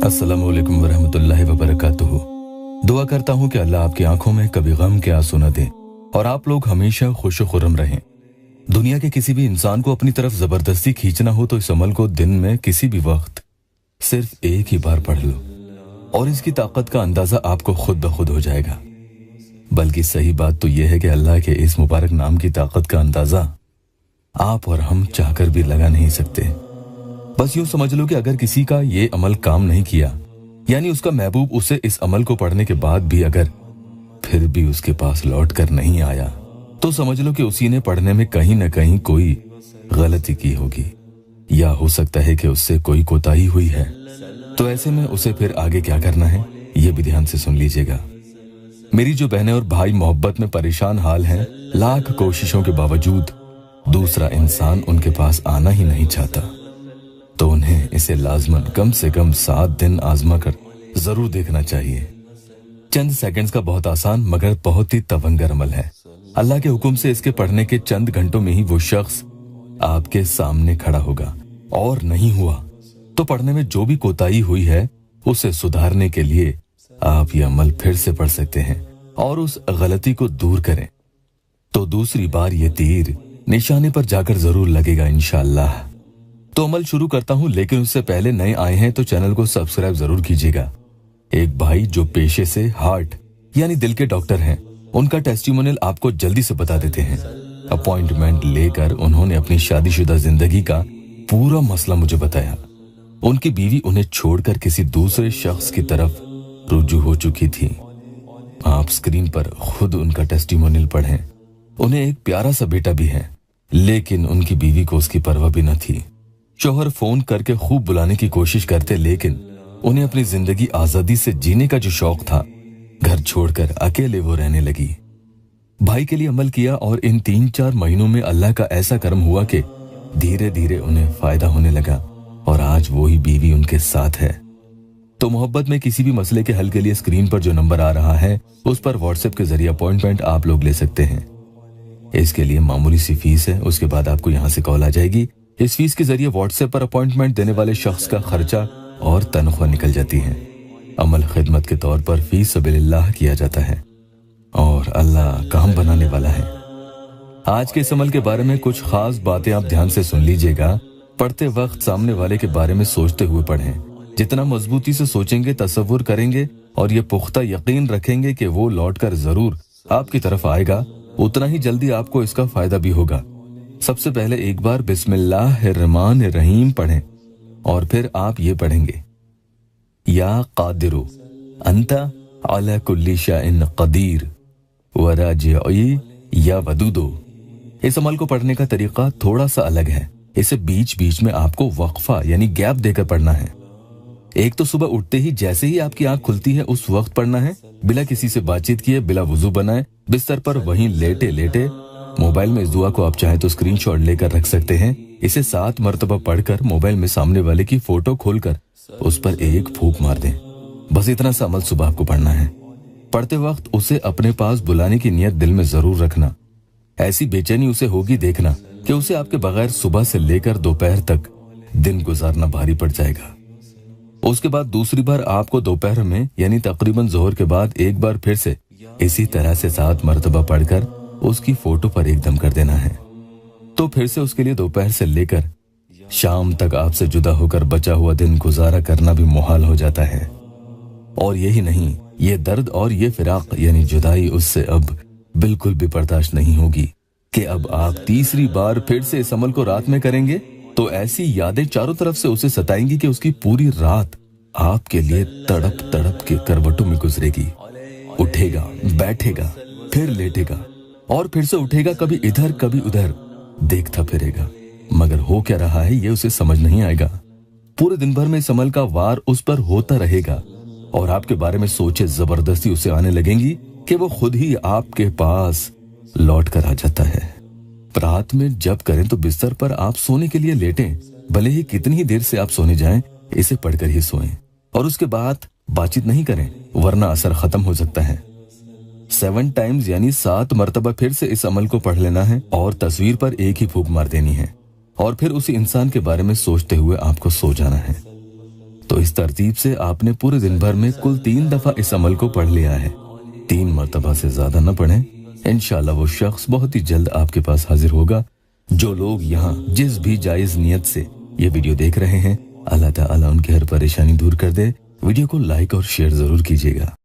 अस्सलामु अलैकुम वरहमतुल्लाहि वबरकातुहू। दुआ करता हूँ कि अल्लाह आपकी आंखों में कभी गम के आंसू न दे और आप लोग हमेशा खुश खुर्रम रहें। दुनिया के किसी भी इंसान को अपनी तरफ जबरदस्ती खींचना हो तो इस अमल को दिन में किसी भी वक्त सिर्फ एक ही बार पढ़ लो और इसकी ताकत का अंदाजा आपको खुद ब खुद हो जाएगा। बल्कि सही बात तो यह है कि अल्लाह के इस मुबारक नाम की ताकत का अंदाजा आप और हम चाहकर भी लगा नहीं सकते। बस यूं समझ लो कि अगर किसी का ये अमल काम नहीं किया, यानी उसका महबूब उसे इस अमल को पढ़ने के बाद भी अगर फिर भी उसके पास लौट कर नहीं आया, तो समझ लो कि उसी ने पढ़ने में कहीं न कहीं कोई गलती की होगी, या हो सकता है कि उससे कोई कोताही हुई है। तो ऐसे में उसे फिर आगे क्या करना है, ये भी ध्यान से सुन लीजिएगा। मेरी जो बहनें और भाई मोहब्बत में परेशान हाल हैं, लाख कोशिशों के बावजूद दूसरा इंसान उनके पास आना ही नहीं चाहता, तो उन्हें इसे लाजमन कम से कम 7 दिन आजमा कर जरूर देखना चाहिए। चंद सेकंड्स का बहुत आसान मगर बहुत ही तवंगर अमल है। अल्लाह के हुक्म से इसके पढ़ने के चंद घंटों में ही वो शख्स आपके सामने खड़ा होगा, और नहीं हुआ तो पढ़ने में जो भी कोताही हुई है उसे सुधारने के लिए आप ये अमल फिर से पढ़ सकते हैं और उस गलती को दूर करें, तो दूसरी बार ये तीर निशाने पर जाकर जरूर लगेगा इंशाअल्लाह। तो अमल शुरू करता हूं, लेकिन उससे पहले नए आए हैं तो चैनल को सब्सक्राइब जरूर कीजिएगा। एक भाई जो पेशे से हार्ट यानी दिल के डॉक्टर हैं, उनका टेस्टिमोनियल आपको जल्दी से बता देते हैं। अपॉइंटमेंट लेकर उन्होंने अपनी शादीशुदा जिंदगी का पूरा मसला मुझे बताया। उनकी बीवी उन्हें छोड़कर किसी दूसरे शख्स की तरफ रुजू हो चुकी थी। आप स्क्रीन पर खुद उनका टेस्टिमोनियल पढ़ें। उन्हें एक प्यारा सा बेटा भी है, लेकिन उनकी बीवी को उसकी परवाह भी न थी। शौहर फोन करके खूब बुलाने की कोशिश करते, लेकिन उन्हें अपनी जिंदगी आजादी से जीने का जो शौक था, घर छोड़कर अकेले वो रहने लगी। भाई के लिए अमल किया और इन 3-4 महीनों में अल्लाह का ऐसा करम हुआ कि धीरे धीरे उन्हें फायदा होने लगा और आज वो ही बीवी उनके साथ है। तो मोहब्बत में किसी भी मसले के हल के लिए स्क्रीन पर जो नंबर आ रहा है उस पर व्हाट्सएप के जरिए अपॉइंटमेंट आप लोग ले सकते हैं। इसके लिए मामूली सी फीस है, उसके बाद आपको यहाँ से कॉल आ जाएगी। इस फीस के जरिए व्हाट्सएप पर अपॉइंटमेंट देने वाले शख्स का खर्चा और तनख्वाह निकल जाती है। अमल खिदमत के तौर पर फी सबीलिल्लाह किया जाता है और अल्लाह काम बनाने वाला है। आज के इस अमल के बारे में कुछ खास बातें आप ध्यान से सुन लीजिएगा। पढ़ते वक्त सामने वाले के बारे में सोचते हुए पढ़ें। जितना मजबूती से सोचेंगे, तसव्वुर करेंगे और ये पुख्ता यकीन रखेंगे कि वो लौटकर जरूर आपकी तरफ आएगा, उतना ही जल्दी आपको इसका फायदा भी होगा। सबसे पहले एक बार बिस्मिल्लाहिर्रहमानिर्रहीम पढ़ें और फिर आप ये पढ़ेंगे, या कादिरु अंता अला कुल्ली शाइन कदीर व राजिई या वदूदो। इस अमल को पढ़ने का तरीका थोड़ा सा अलग है। इसे बीच बीच में आपको वक्फा यानी गैप देकर पढ़ना है। एक तो सुबह उठते ही जैसे ही आपकी आंख खुलती है उस वक्त पढ़ना है, बिना किसी से बातचीत किए, बिला वुजू बनाए, बिस्तर पर वहीं लेटे लेटे। मोबाइल में इस दुआ को आप चाहें तो स्क्रीनशॉट लेकर रख सकते हैं। इसे 7 मरतबा पढ़कर मोबाइल में सामने वाले की फोटो खोलकर उस पर एक फूंक मार दें। बस इतना सा अमल सुबह आपको पढ़ना है। पढ़ते वक्त उसे अपने पास बुलाने की नियत दिल में जरूर रखना। ऐसी बेचैनी उसे होगी देखना कि उसे आपके बगैर सुबह से लेकर दोपहर तक दिन गुजारना भारी पड़ जाएगा। उसके बाद दूसरी बार आपको दोपहर में यानी तकरीबन जोहर के बाद एक बार फिर से इसी तरह से 7 मरतबा पढ़कर उसकी फोटो पर एकदम कर देना है। तो फिर से उसके लिए दोपहर से लेकर शाम तक आपसे जुदा होकर बचा हुआ दिन गुजारा करना भी मुहाल हो जाता है। और यही नहीं, ये दर्द और ये फिराक यानी जुदाई उससे अब बिल्कुल भी बर्दाश्त नहीं होगी कि अब आप तीसरी बार फिर से इस अमल को रात में करेंगे तो ऐसी यादें चारों तरफ से उसे सताएंगी कि उसकी पूरी रात आपके लिए तड़प तड़प के करवटों में गुजरेगी। उठेगा, बैठेगा, फिर लेटेगा और फिर से उठेगा, कभी इधर कभी उधर देखता फिरेगा, मगर हो क्या रहा है ये उसे समझ नहीं आएगा। पूरे दिन भर में इस अमल का वार उस पर होता रहेगा और आपके बारे में सोचे जबरदस्ती उसे आने लगेंगी कि वो खुद ही आपके पास लौट कर आ जाता है। रात में जब करें तो बिस्तर पर आप सोने के लिए लेटें, भले ही कितनी ही देर से आप सोने जाएं, इसे पढ़कर ही सोएं और उसके बाद बातचीत नहीं करें, वरना असर खत्म हो सकता है। 7 टाइम्स यानी 7 मरतबा फिर से इस अमल को पढ़ लेना है और तस्वीर पर एक ही फूंक मार देनी है। और फिर उसी इंसान के बारे में सोचते हुए आपको सो जाना है। तो इस तरतीब से आपने पूरे दिन भर में कुल 3 दफा इस अमल को पढ़ लिया है। 3 मर्तबा से ज्यादा न पढ़ें। इंशाअल्लाह वो शख्स बहुत ही जल्द आपके पास हाजिर होगा। जो लोग यहाँ जिस भी जायज नियत से ये वीडियो देख रहे हैं, अल्लाह ताला उनकी हर परेशानी दूर कर दे। वीडियो को लाइक और शेयर जरूर कीजिएगा।